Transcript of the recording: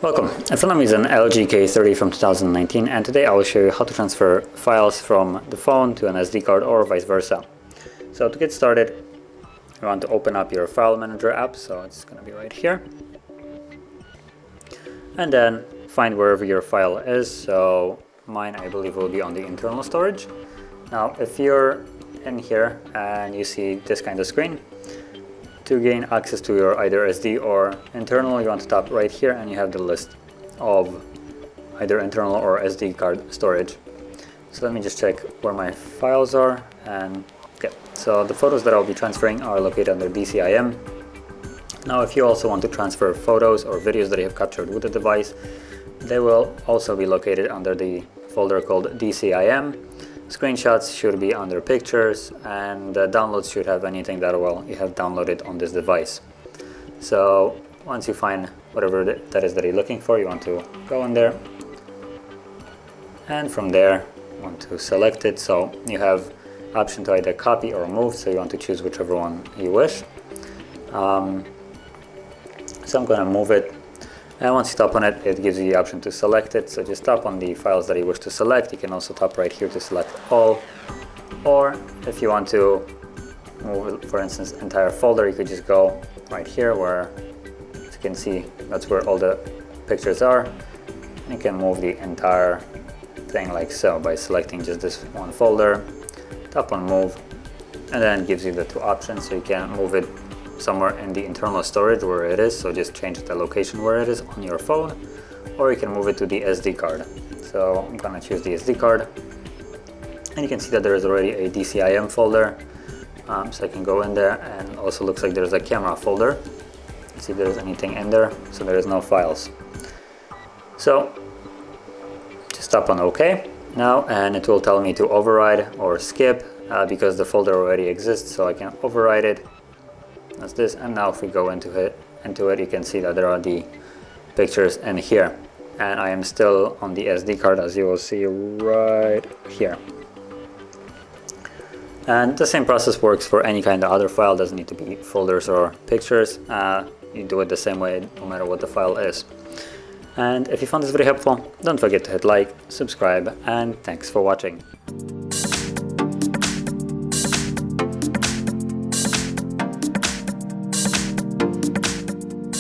Welcome, in front of me is an LG K30 from 2019, and today I will show you how to transfer files from the phone to an SD card or vice versa. So to get started, you want to open up your file manager app, so it's going to be right here. And then find wherever your file is, so mine I believe will be on the internal storage. Now if you're in here and you see this kind of screen, to gain access to your either SD or internal, you want to tap right here and you have the list of either internal or SD card storage. So let me just check where my files are, and okay, so the photos that I'll be transferring are located under DCIM. Now if you also want to transfer photos or videos that you have captured with the device, they will also be located under the folder called DCIM. Screenshots should be under pictures, and downloads should have anything that you have downloaded on this device. So once you find whatever that is that you're looking for, you want to go in there, and from there you want to select it. So you have option to either copy or move, so you want to choose whichever one you wish. So I'm going to move it, and once you tap on it, it gives you the option to select it. So just tap on the files that you wish to select. You can also tap right here to select all, or if you want to move, for instance, entire folder, you could just go right here where, as you can see, that's where all the pictures are. You can move the entire thing like so by selecting just this one folder, tap on move, and then it gives you the two options. So you can move it somewhere in the internal storage where it is, so just change the location where it is on your phone, or you can move it to the SD card. So I'm gonna choose the SD card, and you can see that there is already a DCIM folder, so I can go in there, and also looks like there's a camera folder. Let's see if there's anything in there. So there is no files. So just tap on OK now, and it will tell me to override or skip because the folder already exists, so I can override it. That's this, and now if we go into it, you can see that there are the pictures in here, and I am still on the SD card, as you will see right here. And the same process works for any kind of other file. Doesn't need to be folders or pictures. You do it the same way no matter what the file is. And if you found this video helpful, don't forget to hit like, subscribe, and thanks for watching.